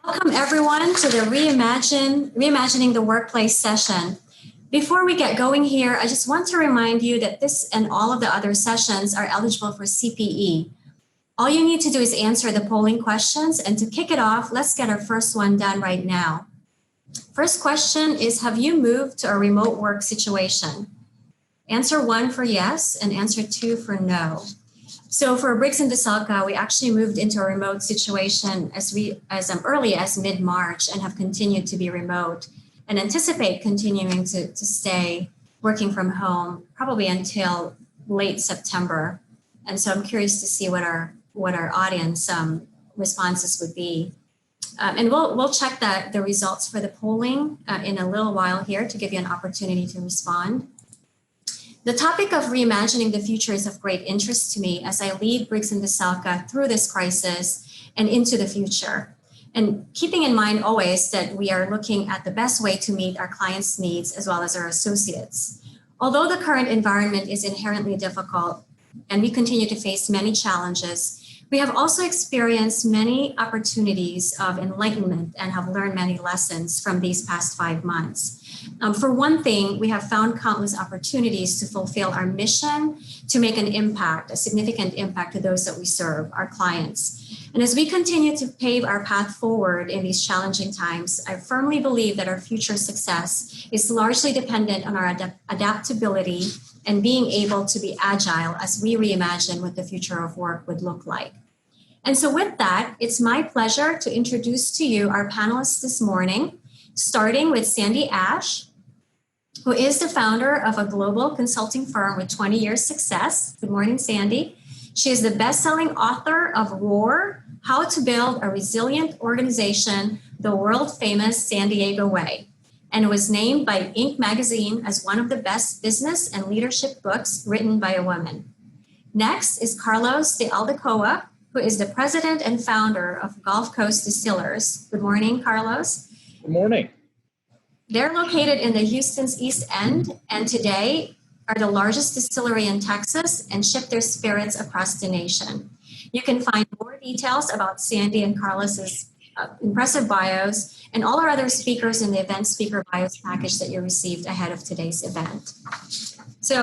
Welcome everyone to the Reimagining the Workplace session. Before we get going here, I just want to remind you that this and all of the other sessions are eligible for CPE. All you need to do is answer the polling questions, and to kick it off, let's get our first one done right now. First question is, have you moved to a remote work situation? Answer 1 for yes and answer 2 for no. So for Briggs & Desalka, we actually moved into a remote situation as early as mid-March and have continued to be remote and anticipate continuing to stay working from home probably until late September. And so I'm curious to see what our audience responses would be. And we'll check the results for the polling in a little while here to give you an opportunity to respond. The topic of reimagining the future is of great interest to me as I lead Briggs & Desalka through this crisis and into the future. And keeping in mind always that we are looking at the best way to meet our clients' needs as well as our associates. Although the current environment is inherently difficult and we continue to face many challenges, we have also experienced many opportunities of enlightenment and have learned many lessons from these past 5 months. For one thing, we have found countless opportunities to fulfill our mission to make an impact, a significant impact to those that we serve, our clients. And as we continue to pave our path forward in these challenging times, I firmly believe that our future success is largely dependent on our adaptability and being able to be agile as we reimagine what the future of work would look like. And so with that, it's my pleasure to introduce to you our panelists this morning, starting with Sandy Asch, who is the founder of a global consulting firm with 20 years success. Good morning, Sandy. She is the best-selling author of Roar, How to Build a Resilient Organization, the world-famous San Diego Way, and was named by Inc. magazine as one of the best business and leadership books written by a woman. Next is Carlos de Aldecoa, who is the president and founder of Gulf Coast Distillers. Good morning, Carlos. Good morning. They're located in the Houston's East End and today are the largest distillery in Texas and ship their spirits across the nation. You can find more details about Sandy and Carlos's impressive bios and all our other speakers in the event speaker bios package that you received ahead of today's event. So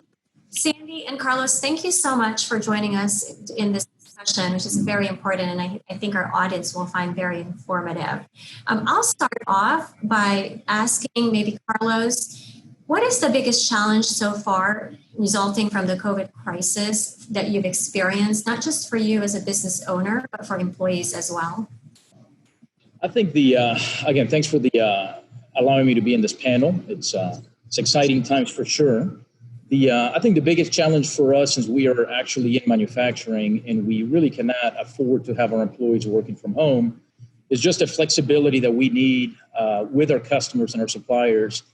Sandy and Carlos, thank you so much for joining us in this session, which is very important and I think our audience will find very informative. I'll start off by asking maybe Carlos, what is the biggest challenge so far resulting from the COVID crisis that you've experienced, not just for you as a business owner, but for employees as well? I think again, thanks for allowing me to be in this panel. It's exciting times for sure. I think the biggest challenge for us, since we are actually in manufacturing and we really cannot afford to have our employees working from home, is just the flexibility that we need with our customers and our suppliers,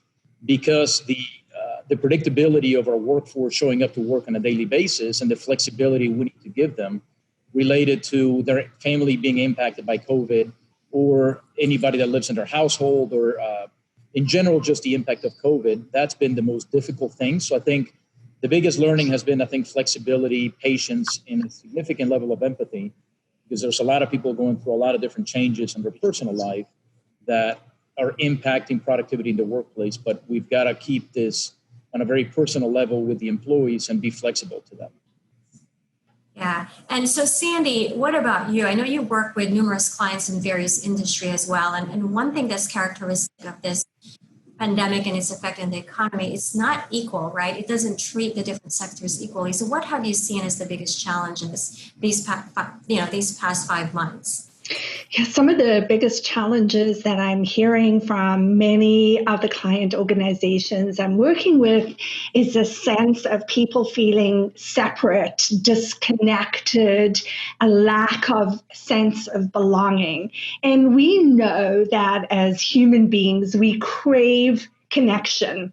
because the predictability of our workforce showing up to work on a daily basis and the flexibility we need to give them related to their family being impacted by COVID or anybody that lives in their household or in general, just the impact of COVID, that's been the most difficult thing. So I think the biggest learning has been, flexibility, patience, and a significant level of empathy, because there's a lot of people going through a lot of different changes in their personal life that are impacting productivity in the workplace. But we've got to keep this on a very personal level with the employees and be flexible to them. Yeah. And so, Sandy, what about you? I know you work with numerous clients in various industries as well. And one thing that's characteristic of this pandemic and its effect on the economy, it's not equal, right? It doesn't treat the different sectors equally. So what have you seen as the biggest challenge in these past 5 months? Yeah, some of the biggest challenges that I'm hearing from many of the client organizations I'm working with is a sense of people feeling separate, disconnected, a lack of sense of belonging. And we know that as human beings, we crave connection.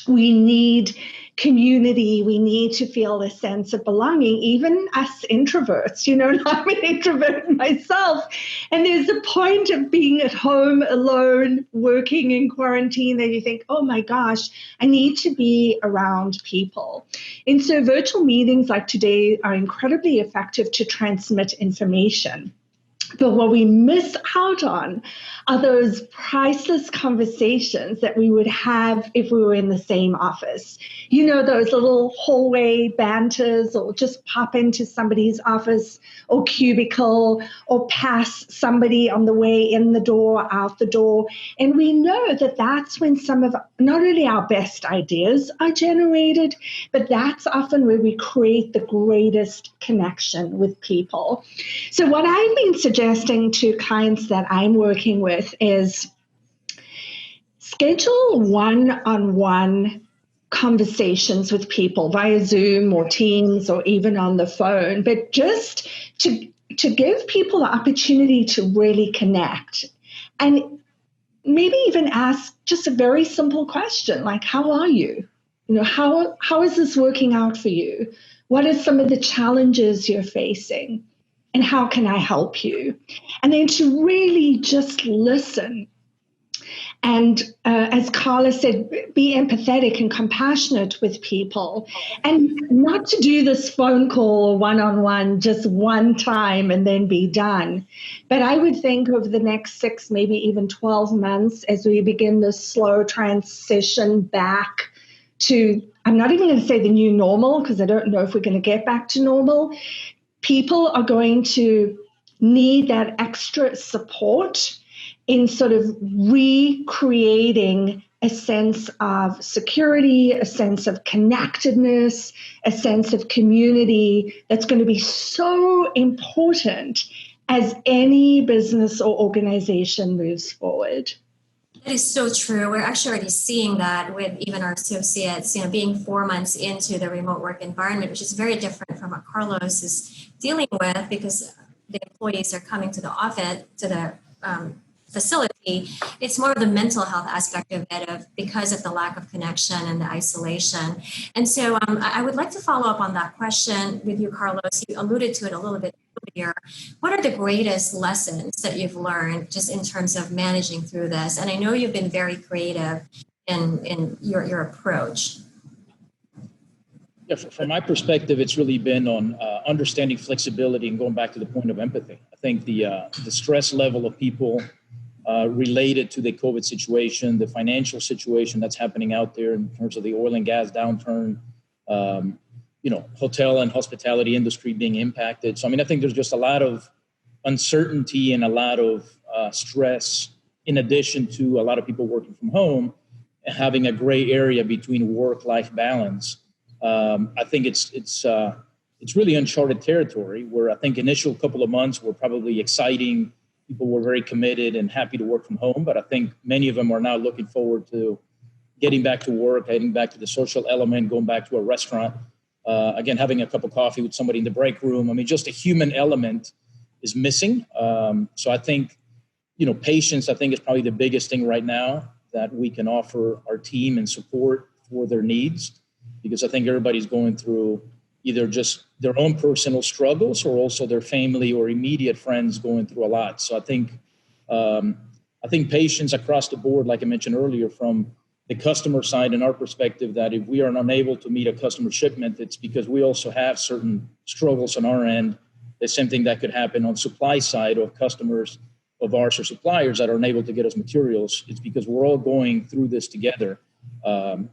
We need community. We need to feel a sense of belonging, even us introverts. I'm an introvert myself. And there's a point of being at home alone, working in quarantine, that you think, oh my gosh, I need to be around people. And so virtual meetings like today are incredibly effective to transmit information. But what we miss out on are those priceless conversations that we would have if we were in the same office. You know, those little hallway banters, or just pop into somebody's office or cubicle, or pass somebody on the way in the door, out the door. And we know that that's when some of not only our best ideas are generated, but that's often where we create the greatest connection with people. So what I've been suggesting to clients that I'm working with is schedule one-on-one conversations with people via Zoom or Teams or even on the phone, but just to give people the opportunity to really connect, and maybe even ask just a very simple question like, how are you? You know, how is this working out for you? What are some of the challenges you're facing? And how can I help you? And then to really just listen. And as Carla said, be empathetic and compassionate with people, and not to do this phone call one-on-one just one time and then be done. But I would think over the next 6, maybe even 12 months, as we begin this slow transition back to, I'm not even going to say the new normal, because I don't know if we're going to get back to normal. People are going to need that extra support in sort of recreating a sense of security, a sense of connectedness, a sense of community that's going to be so important as any business or organization moves forward. That is so true. We're actually already seeing that with even our associates, being 4 months into the remote work environment, which is very different from what Carlos is dealing with, because the employees are coming to the office, to the facility. It's more of the mental health aspect of it, because of the lack of connection and the isolation. And so I would like to follow up on that question with you, Carlos. You alluded to it a little bit earlier. What are the greatest lessons that you've learned just in terms of managing through this? And I know you've been very creative in your approach. Yeah, from my perspective, it's really been on understanding flexibility and going back to the point of empathy. I think the stress level of people related to the COVID situation, the financial situation that's happening out there in terms of the oil and gas downturn, hotel and hospitality industry being impacted. So, I think there's just a lot of uncertainty and a lot of stress, in addition to a lot of people working from home and having a gray area between work-life balance. I think it's really uncharted territory, where I think initial couple of months were probably exciting. People were very committed and happy to work from home, but I think many of them are now looking forward to getting back to work, getting back to the social element, going back to a restaurant, again, having a cup of coffee with somebody in the break room. Just a human element is missing. So I think, patience, I think, is probably the biggest thing right now that we can offer our team and support for their needs, because I think everybody's going through either just their own personal struggles or also their family or immediate friends going through a lot. So I think patience across the board, like I mentioned earlier, from the customer side and our perspective, that if we are unable to meet a customer shipment, it's because we also have certain struggles on our end. The same thing that could happen on supply side of customers of ours or suppliers that are unable to get us materials. It's because we're all going through this together.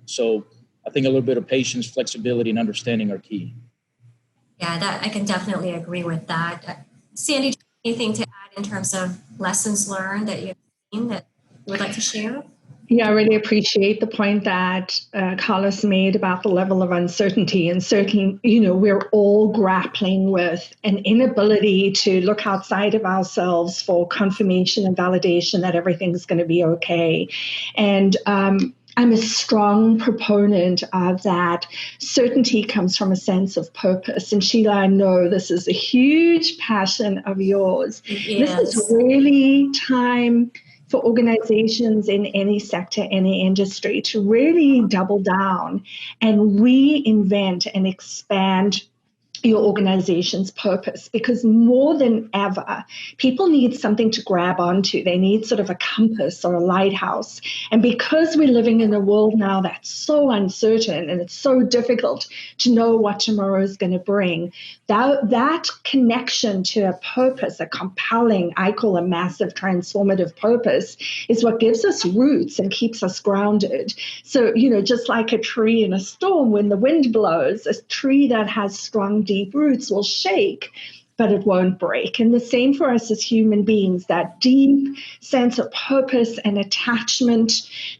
So I think a little bit of patience, flexibility, and understanding are key. Yeah, that I can definitely agree with that. Sandy, anything to add in terms of lessons learned that you've seen that you would like to share? Yeah, I really appreciate the point that Carlos made about the level of uncertainty. And certainly, we're all grappling with an inability to look outside of ourselves for confirmation and validation that everything's going to be okay. And I'm a strong proponent of that. Certainty comes from a sense of purpose. And Sheila, I know this is a huge passion of yours. Yes. This is really time for organizations in any sector, any industry, to really double down and reinvent and expand your organization's purpose, because more than ever, people need something to grab onto. They need sort of a compass or a lighthouse. And because we're living in a world now that's so uncertain and it's so difficult to know what tomorrow is going to bring, that connection to a purpose, a compelling, I call a massive transformative purpose, is what gives us roots and keeps us grounded. So, just like a tree in a storm, when the wind blows, a tree that has strong, deep roots will shake, but it won't break. And the same for us as human beings, that deep sense of purpose and attachment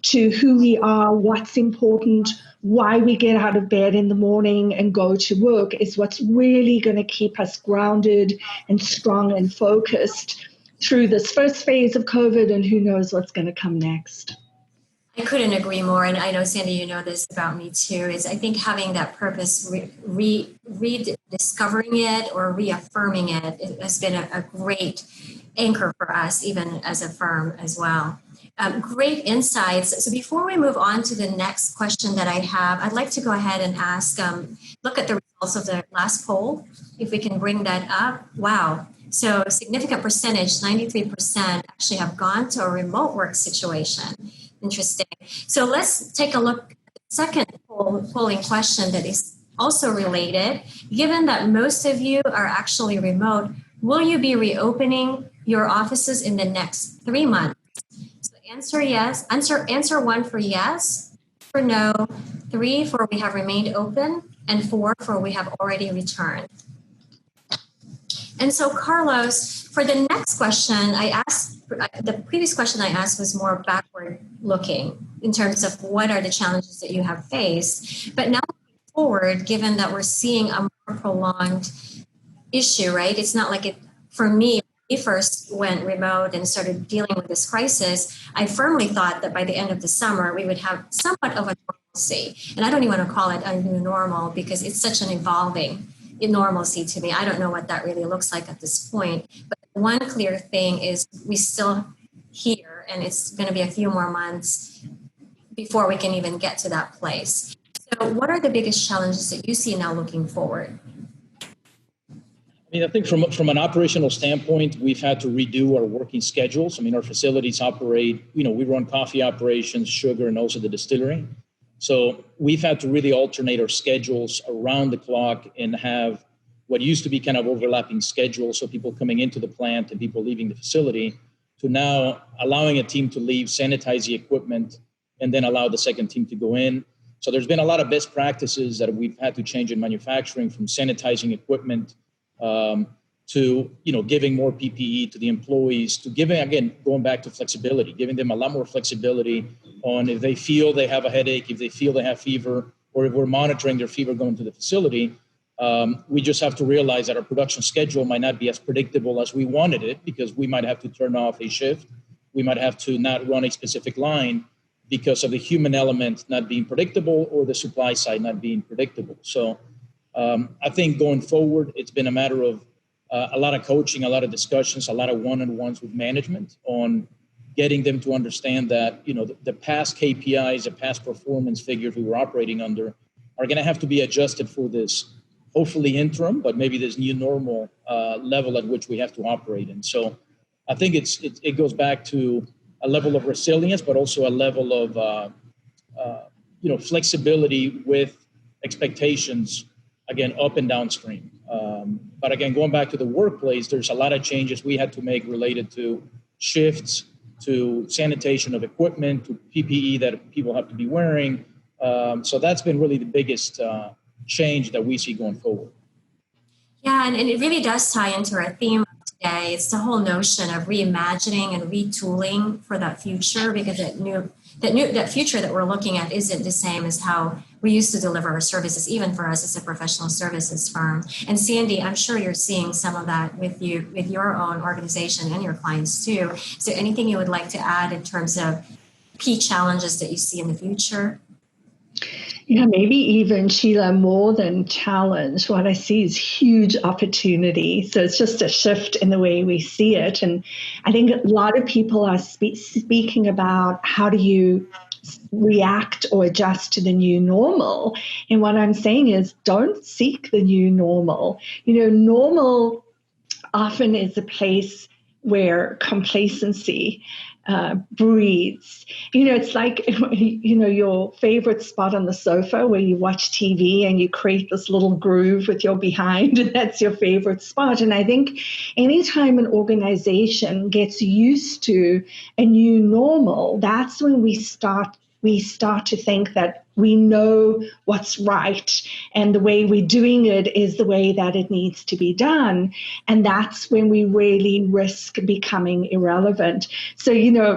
to who we are, what's important, why we get out of bed in the morning and go to work is what's really going to keep us grounded and strong and focused through this first phase of COVID, and who knows what's going to come next. I couldn't agree more. And I know, Sandy, you know this about me too, is I think having that purpose, rediscovering it or reaffirming it has been a great anchor for us, even as a firm as well. Great insights. So before we move on to the next question that I have, I'd like to go ahead and ask, look at the results of the last poll, if we can bring that up. Wow. So a significant percentage, 93%, actually have gone to a remote work situation. Interesting. So let's take a look at the second polling question that is also related. Given that most of you are actually remote, will you be reopening your offices in the next 3 months? So answer yes. Answer 1 for yes, for no, 3 for we have remained open, and 4 for we have already returned. And so, Carlos, for the next question, the previous question I asked was more backward looking in terms of what are the challenges that you have faced. But now moving forward, given that we're seeing a more prolonged issue, right? It's not like for me, when we first went remote and started dealing with this crisis, I firmly thought that by the end of the summer, we would have somewhat of a normalcy. And I don't even want to call it a new normal because it's such an evolving normalcy to me. I don't know what that really looks like at this point. But one clear thing is we still here, and it's going to be a few more months before we can even get to that place. So what are the biggest challenges that you see now looking forward? I think from an operational standpoint, we've had to redo our working schedules. Our facilities operate, we run coffee operations, sugar, and also the distillery. So we've had to really alternate our schedules around the clock and have what used to be kind of overlapping schedules, so people coming into the plant and people leaving the facility, to now allowing a team to leave, sanitize the equipment, and then allow the second team to go in. So there's been a lot of best practices that we've had to change in manufacturing, from sanitizing equipment to giving more PPE to the employees, to giving, again, going back to flexibility, giving them a lot more flexibility on if they feel they have a headache, if they feel they have fever, or if we're monitoring their fever going to the facility. We just have to realize that our production schedule might not be as predictable as we wanted it, because we might have to turn off a shift. We might have to not run a specific line because of the human element not being predictable or the supply side not being predictable. So I think going forward, it's been a matter of a lot of coaching, a lot of discussions, a lot of one-on-ones with management on getting them to understand that, the past KPIs, the past performance figures we were operating under are going to have to be adjusted for this, hopefully interim, but maybe this new normal level at which we have to operate in. So I think it goes back to a level of resilience, but also a level of, flexibility with expectations, again, up and downstream. But again, going back to the workplace, there's a lot of changes we had to make related to shifts, to sanitation of equipment, to PPE that people have to be wearing. So that's been really the biggest change that we see going forward. Yeah, and it really does tie into our theme of today. It's the whole notion of reimagining and retooling for that future, because that future that we're looking at isn't the same as how we used to deliver our services, even for us as a professional services firm. And Sandy, I'm sure you're seeing some of that with your own organization and your clients too. So anything you would like to add in terms of key challenges that you see in the future? Yeah, maybe even, Sheila, more than challenge, what I see is huge opportunity. So it's just a shift in the way we see it. And I think a lot of people are speaking about how do you react or adjust to the new normal. And what I'm saying is, don't seek the new normal. Normal often is a place where complacency breeds. It's like, your favorite spot on the sofa where you watch TV and you create this little groove with your behind, and that's your favorite spot. And I think anytime an organization gets used to a new normal, that's when we start to think that we know what's right, and the way we're doing it is the way that it needs to be done. And that's when we really risk becoming irrelevant. So,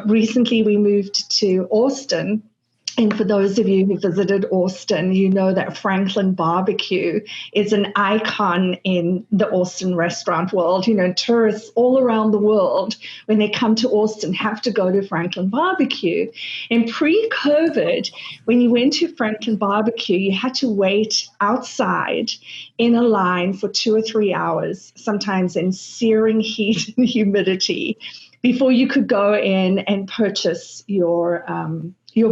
recently we moved to Austin. And for those of you who visited Austin, you know that Franklin Barbecue is an icon in the Austin restaurant world. Tourists all around the world, when they come to Austin, have to go to Franklin Barbecue. And pre-COVID, when you went to Franklin Barbecue, you had to wait outside in a line for 2 or 3 hours, sometimes in searing heat and humidity, before you could go in and purchase your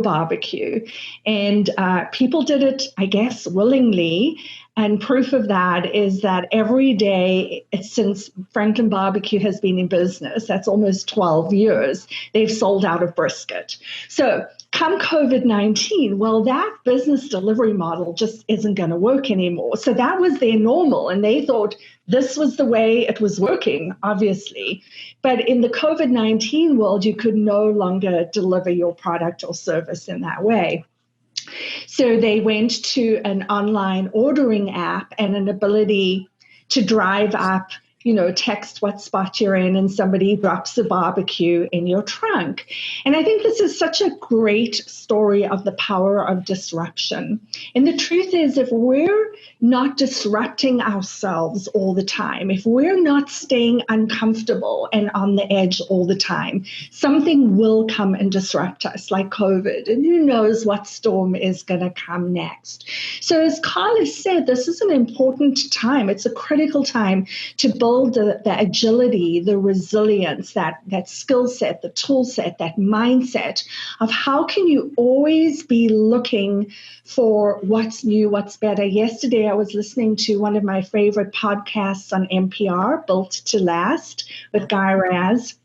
barbecue. And people did it, I guess, willingly. And proof of that is that every day since Franklin Barbecue has been in business, that's almost 12 years, they've sold out of brisket. So come COVID-19, well, that business delivery model just isn't going to work anymore. So that was their normal, and they thought this was the way it was working, obviously. But in the COVID-19 world, you could no longer deliver your product or service in that way. So they went to an online ordering app and an ability to drive up, text what spot you're in, and somebody drops a barbecue in your trunk. And I think this is such a great story of the power of disruption. And the truth is, if we're not disrupting ourselves all the time, if we're not staying uncomfortable and on the edge all the time, something will come and disrupt us, like COVID. And who knows what storm is going to come next. So as Carla said, this is an important time. It's a critical time to build the agility, the resilience, that skill set, the tool set, that mindset of how can you always be looking for what's new, what's better. Yesterday, I was listening to one of my favorite podcasts on NPR, Built to Last, with Guy Raz.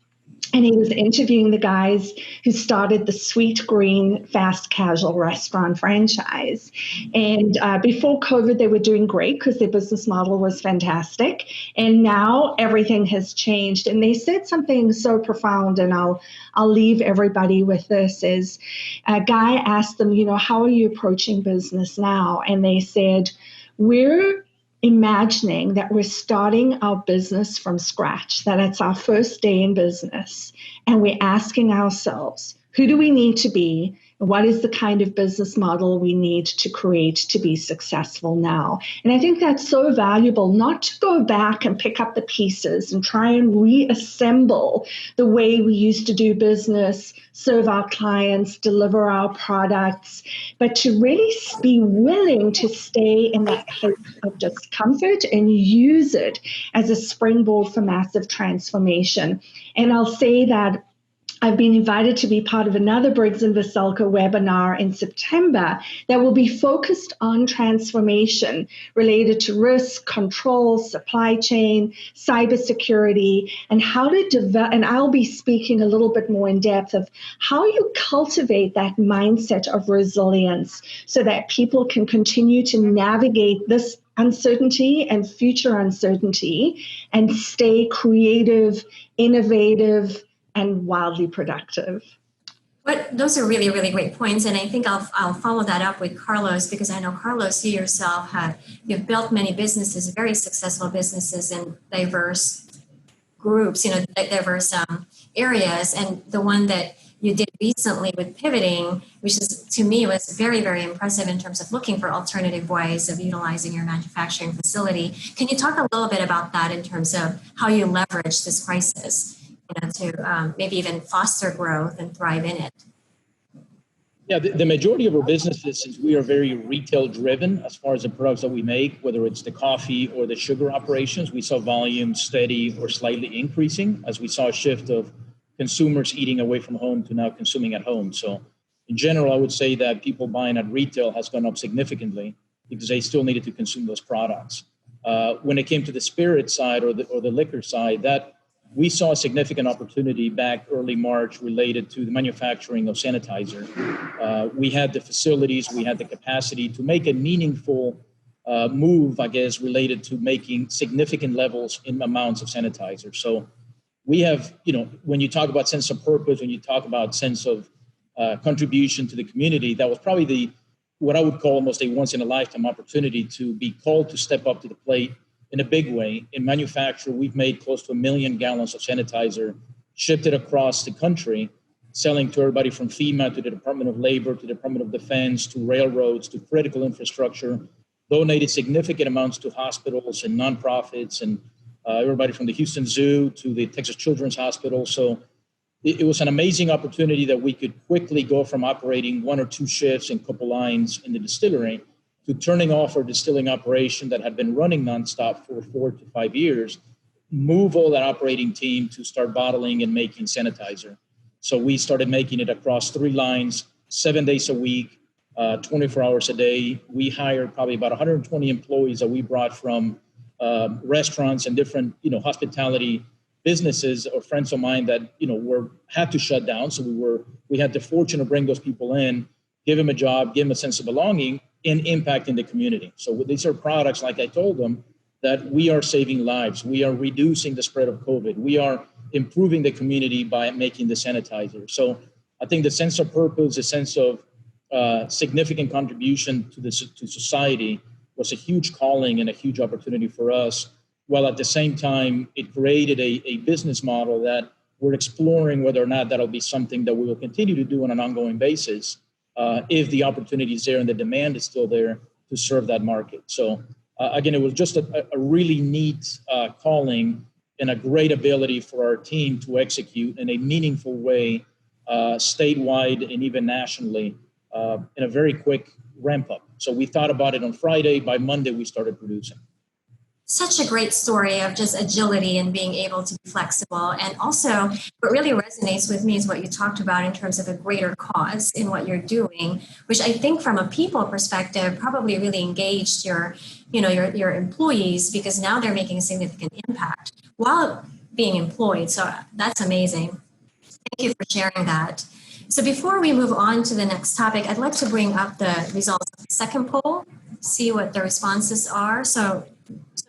And he was interviewing the guys who started the Sweet Green fast casual restaurant franchise. And before COVID, they were doing great because their business model was fantastic. And now everything has changed. And they said something so profound, and I'll leave everybody with this, is a guy asked them, how are you approaching business now? And they said, we're imagining that we're starting our business from scratch, that it's our first day in business, and we're asking ourselves, who do we need to be? What is the kind of business model we need to create to be successful now? And I think that's so valuable, not to go back and pick up the pieces and try and reassemble the way we used to do business, serve our clients, deliver our products, but to really be willing to stay in that place of discomfort and use it as a springboard for massive transformation. And I'll say that I've been invited to be part of another Briggs & Veselka webinar in September that will be focused on transformation related to risk, control, supply chain, cybersecurity, and how to develop. And I'll be speaking a little bit more in depth of how you cultivate that mindset of resilience so that people can continue to navigate this uncertainty and future uncertainty and stay creative, innovative, and wildly productive. But those are really, really great points. And I think I'll follow that up with Carlos, because I know, Carlos, you yourself you've built many businesses, very successful businesses in diverse groups, diverse areas. And the one that you did recently with pivoting, which is, to me, was very, very impressive in terms of looking for alternative ways of utilizing your manufacturing facility. Can you talk a little bit about that in terms of how you leverage this crisis, to maybe even foster growth and thrive in it? Yeah, the majority of our businesses, since we are very retail driven as far as the products that we make, whether it's the coffee or the sugar operations, we saw volume steady or slightly increasing as we saw a shift of consumers eating away from home to now consuming at home. So in general, I would say that people buying at retail has gone up significantly because they still needed to consume those products. When it came to the spirit side or the liquor side, that we saw a significant opportunity back early March related to the manufacturing of sanitizer. We had the facilities, we had the capacity to make a meaningful move, I guess, related to making significant levels in amounts of sanitizer. So we have, when you talk about sense of purpose, when you talk about sense of contribution to the community, that was probably what I would call almost a once in a lifetime opportunity to be called to step up to the plate in a big way. In manufacture, we've made close to 1 million gallons of sanitizer, shipped it across the country, selling to everybody from FEMA to the Department of Labor, to the Department of Defense, to railroads, to critical infrastructure, donated significant amounts to hospitals and nonprofits, and everybody from the Houston Zoo to the Texas Children's Hospital. So it was an amazing opportunity that we could quickly go from operating 1 or 2 shifts and couple lines in the distillery to turning off our distilling operation that had been running nonstop for 4 to 5 years, move all that operating team to start bottling and making sanitizer. So we started making it across 3 lines, 7 days a week, 24 hours a day. We hired probably about 120 employees that we brought from restaurants and different, hospitality businesses or friends of mine that, had to shut down. So we had the fortune to bring those people in, give them a job, give them a sense of belonging, and impact in the community. So these are products, like I told them, that we are saving lives. We are reducing the spread of COVID. We are improving the community by making the sanitizer. So I think the sense of purpose, the sense of significant contribution to society was a huge calling and a huge opportunity for us, while at the same time, it created a business model that we're exploring whether or not that'll be something that we will continue to do on an ongoing basis if the opportunity is there and the demand is still there to serve that market. So again, it was just a really neat calling and a great ability for our team to execute in a meaningful way statewide and even nationally in a very quick ramp up. So we thought about it on Friday. By Monday, we started producing. Such a great story of just agility and being able to be flexible. And also, what really resonates with me is what you talked about in terms of a greater cause in what you're doing, which I think from a people perspective probably really engaged your employees, because now they're making a significant impact while being employed. So that's amazing. Thank you for sharing that. So before we move on to the next topic, I'd like to bring up the results of the second poll, see what the responses are. So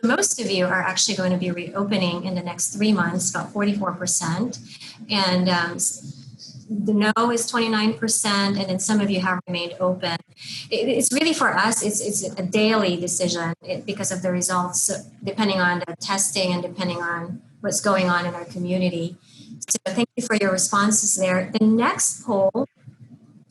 most of you are actually going to be reopening in the next 3 months, about 44%. And the no is 29%, and then some of you have remained open. It's really for us, it's a daily decision because of the results, depending on the testing and depending on what's going on in our community. So thank you for your responses there. The next poll,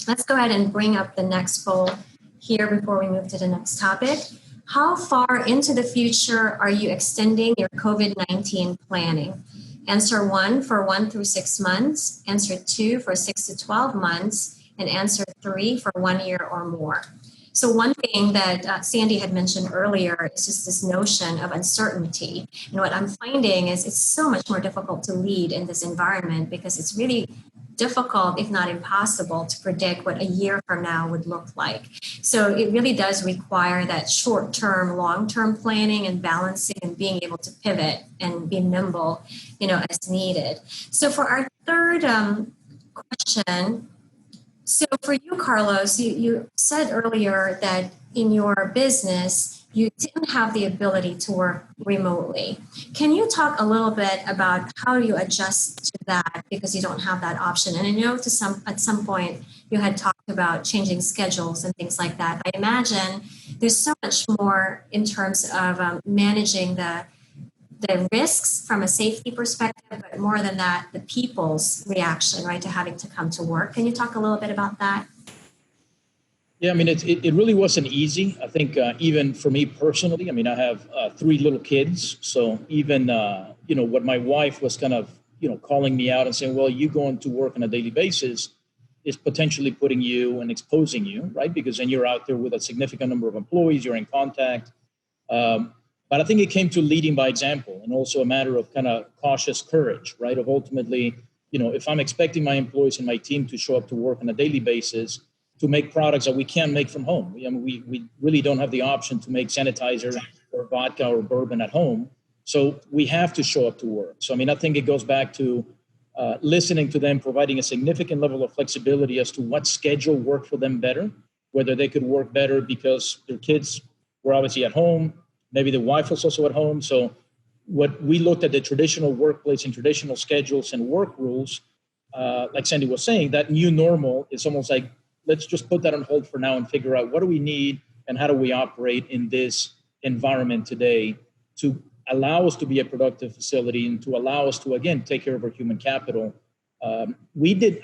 let's go ahead and bring up the next poll here before we move to the next topic. How far into the future are you extending your COVID-19 planning? Answer 1 for 1 through 6 months, answer 2 for 6 to 12 months, and answer 3 for 1 year or more. So one thing that Sandy had mentioned earlier is just this notion of uncertainty. And what I'm finding is it's so much more difficult to lead in this environment because it's really difficult, if not impossible, to predict what a year from now would look like. So it really does require that short-term, long-term planning and balancing and being able to pivot and be nimble, as needed. So for our third question, so for you, Carlos, you said earlier that in your business, you didn't have the ability to work remotely. Can you talk a little bit about how you adjust to that because you don't have that option? And I know at some point you had talked about changing schedules and things like that. I imagine there's so much more in terms of managing the risks from a safety perspective, but more than that, the people's reaction, right, to having to come to work. Can you talk a little bit about that? Yeah, it really wasn't easy. I think even for me personally, I have 3 little kids. So even, what my wife was kind of, calling me out and saying, well, you going to work on a daily basis is potentially putting you and exposing you, right? Because then you're out there with a significant number of employees, you're in contact. But I think it came to leading by example and also a matter of kind of cautious courage, right? Of ultimately if I'm expecting my employees and my team to show up to work on a daily basis to make products that we can't make from home. We really don't have the option to make sanitizer or vodka or bourbon at home. So we have to show up to work. So, I think it goes back to listening to them, providing a significant level of flexibility as to what schedule worked for them better, whether they could work better because their kids were obviously at home, maybe the wife was also at home. So what we looked at the traditional workplace and traditional schedules and work rules, like Sandy was saying, that new normal is almost like, let's just put that on hold for now and figure out what do we need and how do we operate in this environment today to allow us to be a productive facility and to allow us to, again, take care of our human capital. We did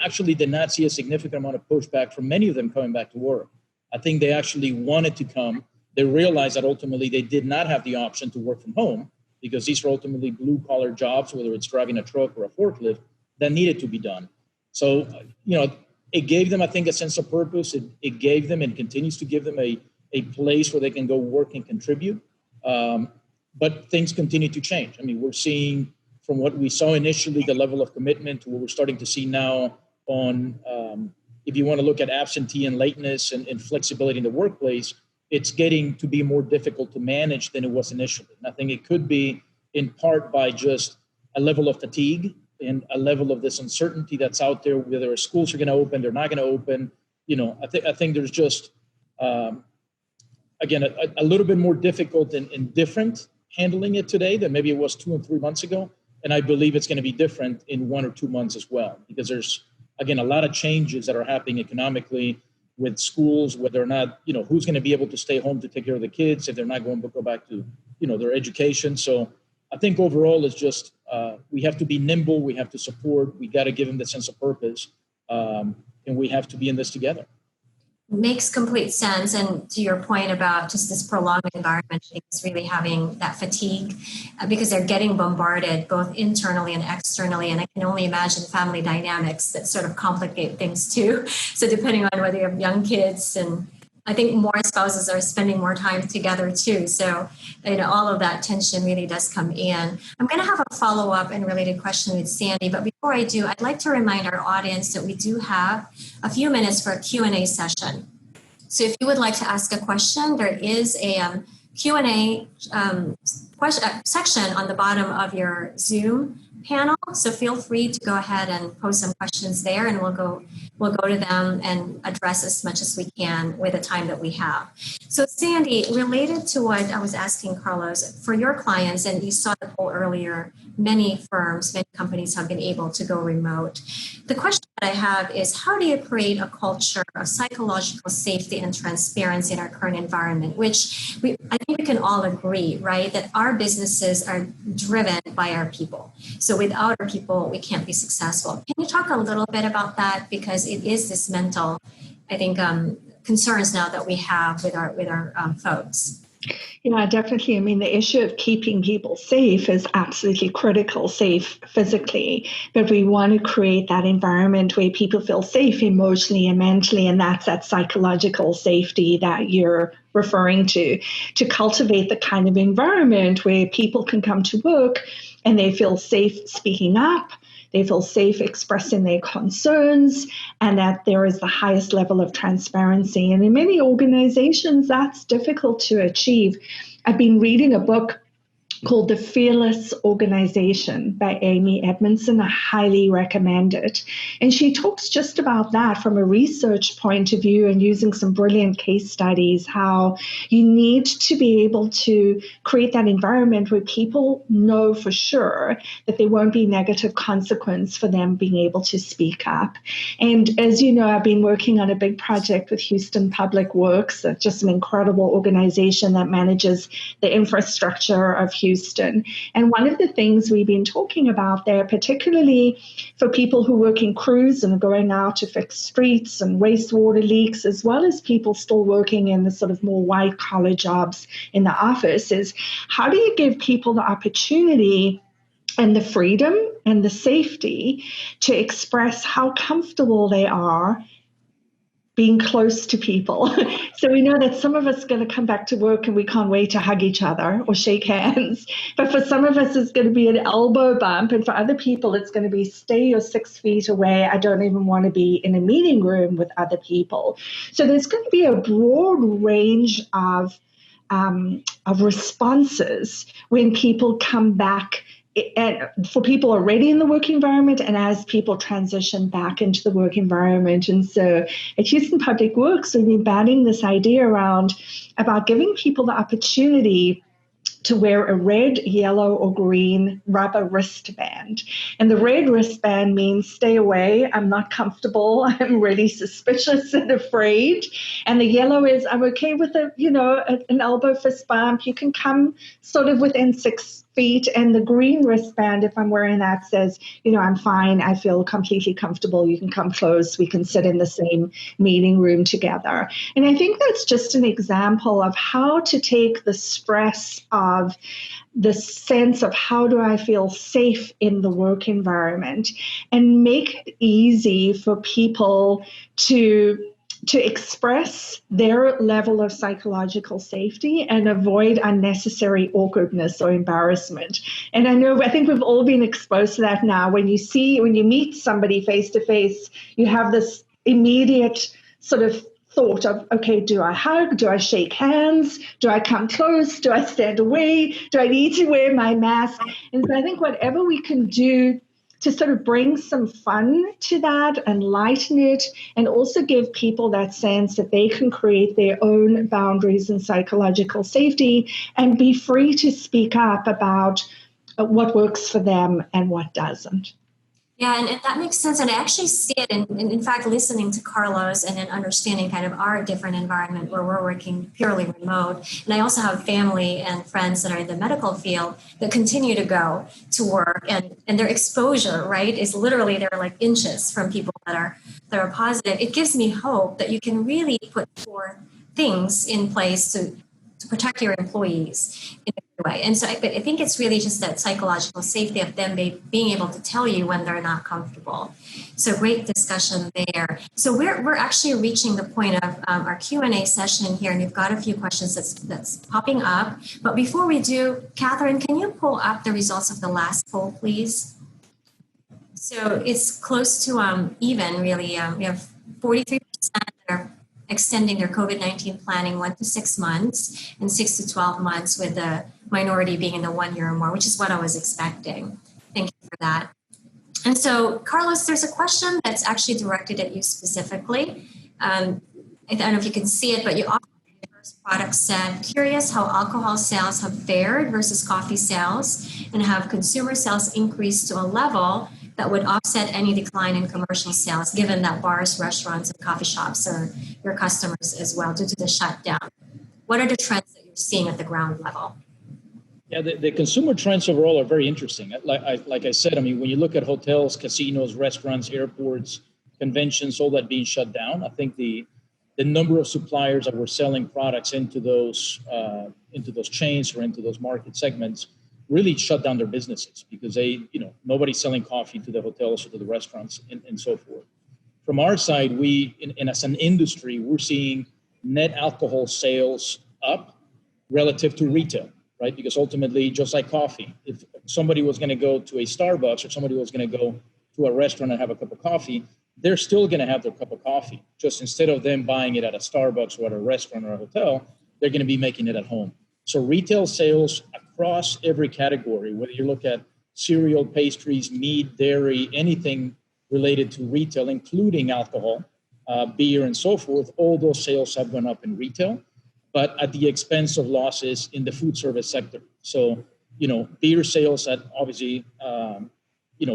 not see a significant amount of pushback from many of them coming back to work. I think they actually wanted to come. They realized that ultimately they did not have the option to work from home because these are ultimately blue-collar jobs, whether it's driving a truck or a forklift, that needed to be done. So, it gave them, I think, a sense of purpose. It gave them and continues to give them a place where they can go work and contribute. But things continue to change. We're seeing from what we saw initially, the level of commitment to what we're starting to see now on, if you want to look at absentee and lateness and flexibility in the workplace, it's getting to be more difficult to manage than it was initially. And I think it could be in part by just a level of fatigue and a level of this uncertainty that's out there, whether schools are going to open, they're not going to open. I think there's just, again, a little bit more difficult and different handling it today than maybe it was 2 and 3 months ago. And I believe it's going to be different in 1 or 2 months as well, because there's, again, a lot of changes that are happening economically with schools, whether or not, who's going to be able to stay home to take care of the kids if they're not going to go back to, their education. So I think overall it's just, we have to be nimble, we have to support, we got to give them the sense of purpose, and we have to be in this together. Makes complete sense. And to your point about just this prolonged environment, it's really having that fatigue because they're getting bombarded both internally and externally. And I can only imagine family dynamics that sort of complicate things too. So depending on whether you have young kids, and I think more spouses are spending more time together too. So, all of that tension really does come in. I'm going to have a follow-up and related question with Sandy. But before I do, I'd like to remind our audience that we do have a few minutes for a Q&A session. So if you would like to ask a question, there is a Q&A section on the bottom of your Zoom panel. So feel free to go ahead and post some questions there, and we'll go to them and address as much as we can with the time that we have. So Sandy, related to what I was asking Carlos, for your clients, and you saw the poll earlier, many companies have been able to go remote. The question that I have is, how do you create a culture of psychological safety and transparency in our current environment, which I think we can all agree, right, that our businesses are driven by our people. So without our people, we can't be successful. Can you talk a little bit about that? Because it is this mental, I think, concerns now that we have with our folks. Definitely. The issue of keeping people safe is absolutely critical, safe physically, but we want to create that environment where people feel safe emotionally and mentally, and that's that psychological safety that you're referring to cultivate the kind of environment where people can come to work and they feel safe speaking up, they feel safe expressing their concerns, and that there is the highest level of transparency. And in many organizations, that's difficult to achieve. I've been reading a book called The Fearless Organization by Amy Edmondson. I highly recommend it. And she talks just about that from a research point of view and using some brilliant case studies, how you need to be able to create that environment where people know for sure that there won't be negative consequence for them being able to speak up. And as you know, I've been working on a big project with Houston Public Works, just an incredible organization that manages the infrastructure of Houston. And one of the things we've been talking about there, particularly for people who work in crews and are going out to fix streets and wastewater leaks, as well as people still working in the sort of more white collar jobs in the office, is how do you give people the opportunity and the freedom and the safety to express how comfortable they are being close to people. So we know that some of us are going to come back to work and we can't wait to hug each other or shake hands. But for some of us, it's going to be an elbow bump. And for other people, it's going to be stay your 6 feet away. I don't even want to be in a meeting room with other people. So there's going to be a broad range of responses when people come back, and for people already in the work environment and as people transition back into the work environment. And so at Houston Public Works, we've been batting this idea around about giving people the opportunity to wear a red, yellow, or green rubber wristband. And the red wristband means stay away, I'm not comfortable, I'm really suspicious and afraid. And the yellow is I'm okay with an elbow fist bump. You can come sort of within 6 feet. And the green wristband, if I'm wearing that, says, I'm fine, I feel completely comfortable, you can come close, we can sit in the same meeting room together. And I think that's just an example of how to take the stress of the sense of how do I feel safe in the work environment and make it easy for people to express their level of psychological safety and avoid unnecessary awkwardness or embarrassment. And I think we've all been exposed to that now. When you meet somebody face to face, you have this immediate sort of thought of, okay, do I hug? Do I shake hands? Do I come close? Do I stand away? Do I need to wear my mask? And so I think whatever we can do to sort of bring some fun to that and lighten it, and also give people that sense that they can create their own boundaries and psychological safety and be free to speak up about what works for them and what doesn't. Yeah, and that makes sense. And I actually see it in fact, listening to Carlos and then understanding kind of our different environment where we're working purely remote. And I also have family and friends that are in the medical field that continue to go to work, and their exposure, right, is literally they're like inches from people that are positive. It gives me hope that you can really put forth things in place to protect your employees in a way. And so I think it's really just that psychological safety of them being able to tell you when they're not comfortable. So great discussion there. So we're actually reaching the point of our Q&A session here, and we've got a few questions that's popping up. But before we do, Catherine, can you pull up the results of the last poll, please? So it's close to even, really. We have 43% that are extending their COVID-19 planning 1 to 6 months and 6 to 12 months, with the minority being in the 1 year or more, which is what I was expecting. Thank you for that. And so, Carlos, there's a question that's actually directed at you specifically. I don't know if you can see it, but you offer a diverse product set. Curious how alcohol sales have fared versus coffee sales, and have consumer sales increased to a level that would offset any decline in commercial sales, given that bars, restaurants, and coffee shops are your customers as well due to the shutdown. What are the trends that you're seeing at the ground level? Yeah, the consumer trends overall are very interesting. Like I said, I mean, when you look at hotels, casinos, restaurants, airports, conventions, all that being shut down, I think the number of suppliers that were selling products into those chains or into those market segments really shut down their businesses, because nobody's selling coffee to the hotels or to the restaurants and so forth. From our side, and as an industry, we're seeing net alcohol sales up relative to retail, right? Because ultimately, just like coffee, if somebody was going to go to a Starbucks or somebody was going to go to a restaurant and have a cup of coffee, they're still going to have their cup of coffee. Just instead of them buying it at a Starbucks or at a restaurant or a hotel, they're going to be making it at home. So retail sales across every category, whether you look at cereal, pastries, meat, dairy, anything related to retail, including alcohol, beer, and so forth, all those sales have gone up in retail, but at the expense of losses in the food service sector. So, beer sales at obviously,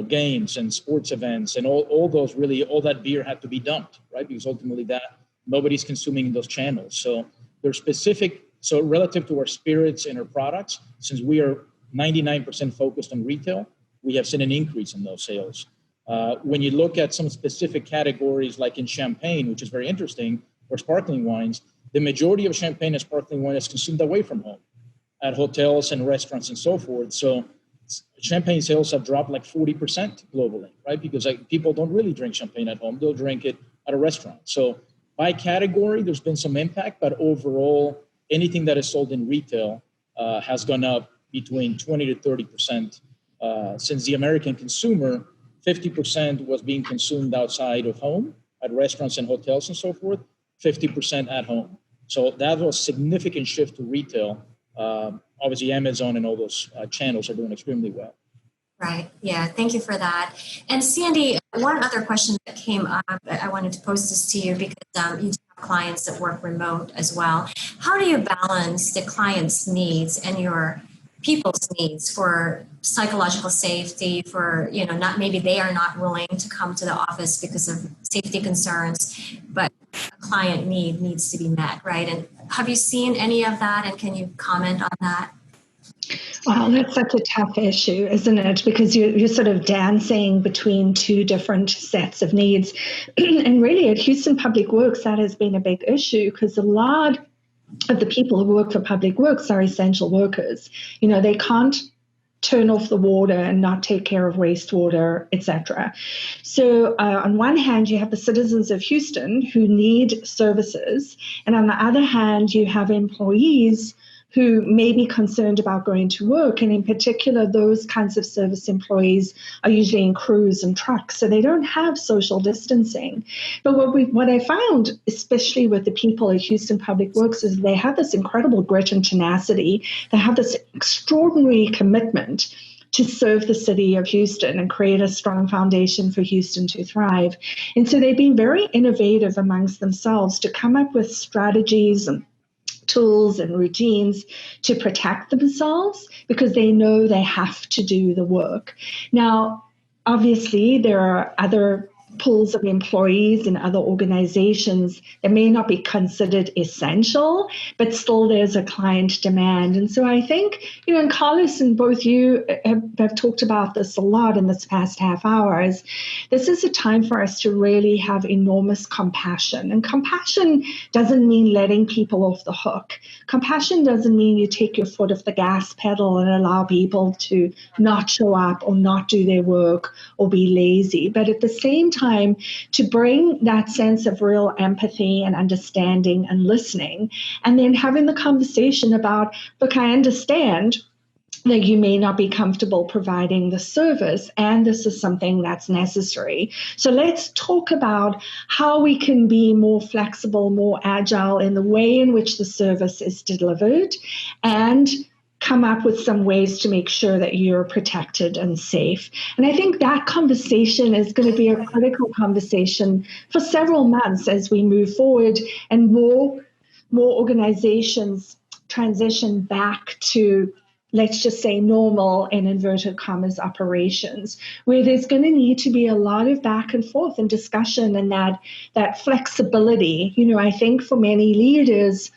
games and sports events and all that beer had to be dumped, right? Because ultimately nobody's consuming in those channels. So they're specific. So relative to our spirits and our products, since we are 99% focused on retail, we have seen an increase in those sales. When you look at some specific categories, like in champagne, which is very interesting, or sparkling wines, the majority of champagne and sparkling wine is consumed away from home at hotels and restaurants and so forth. So champagne sales have dropped like 40% globally, right? Because people don't really drink champagne at home. They'll drink it at a restaurant. So By category, there's been some impact, but overall, anything that is sold in retail has gone up between 20 to 30%. Since the American consumer, 50% was being consumed outside of home, at restaurants and hotels and so forth, 50% at home. So that was a significant shift to retail. Obviously, Amazon and all those channels are doing extremely well. Right. Yeah. Thank you for that. And Sandy, one other question that came up, I wanted to pose this to you because you do have clients that work remote as well. How do you balance the client's needs and your people's needs for psychological safety, for, not maybe they are not willing to come to the office because of safety concerns, but a client needs to be met, right? And have you seen any of that? And can you comment on that? Well, that's such a tough issue, isn't it? Because you're sort of dancing between two different sets of needs. And really at Houston Public Works, that has been a big issue because a lot of the people who work for public works are essential workers. They can't turn off the water and not take care of wastewater, etc. So on one hand, you have the citizens of Houston who need services. And on the other hand, you have employees who may be concerned about going to work. And in particular, those kinds of service employees are usually in crews and trucks, so they don't have social distancing. But what I found, especially with the people at Houston Public Works, is they have this incredible grit and tenacity. They have this extraordinary commitment to serve the city of Houston and create a strong foundation for Houston to thrive. And so they've been very innovative amongst themselves to come up with strategies and tools and routines to protect themselves because they know they have to do the work. Now, obviously, there are other pools of employees in other organizations that may not be considered essential, but still there's a client demand. And so I think, and Carlos and both you have talked about this a lot in this past half hours, this is a time for us to really have enormous compassion. And compassion doesn't mean letting people off the hook. Compassion doesn't mean you take your foot off the gas pedal and allow people to not show up or not do their work or be lazy. But at the same time, to bring that sense of real empathy and understanding and listening, and then having the conversation about, look, I understand that you may not be comfortable providing the service, and this is something that's necessary. So let's talk about how we can be more flexible, more agile in the way in which the service is delivered, and come up with some ways to make sure that you're protected and safe. And I think that conversation is going to be a critical conversation for several months as we move forward and more organizations transition back to, let's just say, normal, in inverted commas, operations, where there's going to need to be a lot of back and forth and discussion and that flexibility. I think for many leaders,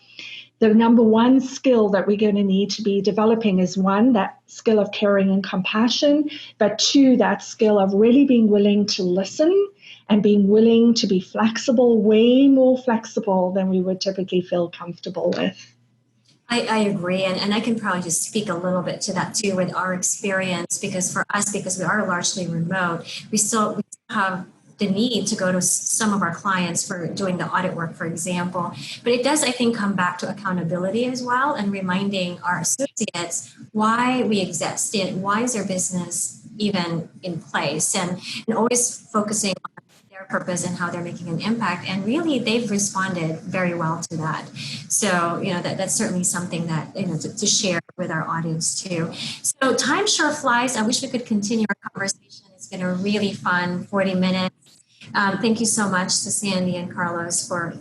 the number one skill that we're going to need to be developing is, one, that skill of caring and compassion, but two, that skill of really being willing to listen and being willing to be flexible, way more flexible than we would typically feel comfortable with. I agree. And I can probably just speak a little bit to that too with our experience, because for us, because we are largely remote, we still have the need to go to some of our clients for doing the audit work, for example. But it does, I think, come back to accountability as well, and reminding our associates why we exist and why is their business even in place, and always focusing on their purpose and how they're making an impact. And really, they've responded very well to that. So, that's certainly something that, to share with our audience too. So time sure flies. I wish we could continue our conversation. It's been a really fun 40 minutes. Thank you so much to Sandy and Carlos for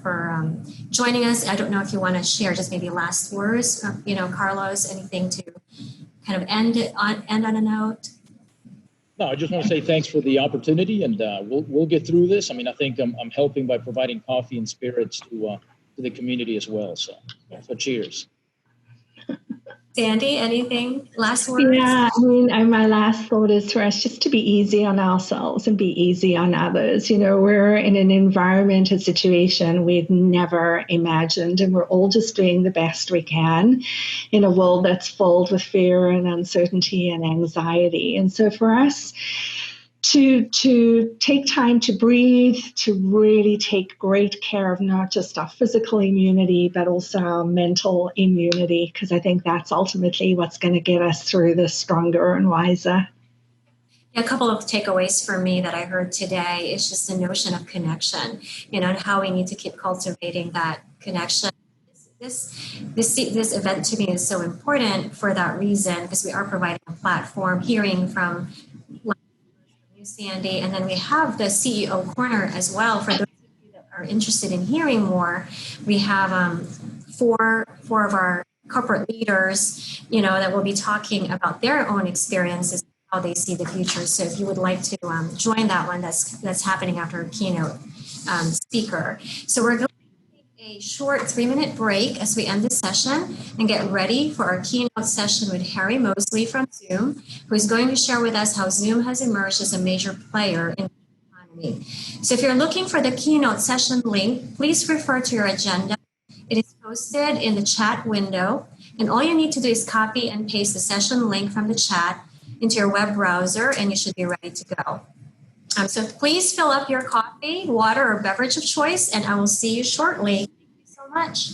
joining us. I don't know if you want to share just maybe last words, Carlos, anything to kind of end on a note? No, I just want to say thanks for the opportunity, and we'll get through this. I mean, I think I'm helping by providing coffee and spirits to the community as well. So cheers. Sandy, anything? Last words? Yeah, I mean, my last thought is for us just to be easy on ourselves and be easy on others. We're in an environment, a situation we've never imagined, and we're all just doing the best we can in a world that's filled with fear and uncertainty and anxiety. And so for us to take time to breathe, to really take great care of not just our physical immunity, but also our mental immunity, because I think that's ultimately what's going to get us through this stronger and wiser. A couple of takeaways for me that I heard today is just the notion of connection, and how we need to keep cultivating that connection. This event to me is so important for that reason, because we are providing a platform, hearing from you, Sandy, and then we have the CEO corner as well. For those of you that are interested in hearing more, we have four of our corporate leaders, that will be talking about their own experiences, how they see the future. So if you would like to join that one, that's happening after a keynote speaker. So we're going to take a short 3-minute break as we end this session and get ready for our keynote session with Harry Mosley from Zoom, who is going to share with us how Zoom has emerged as a major player in the economy. So if you're looking for the keynote session link, please refer to your agenda. It is posted in the chat window, and all you need to do is copy and paste the session link from the chat into your web browser, and you should be ready to go. So please fill up your coffee, water, or beverage of choice, and I will see you shortly. Thank you so much.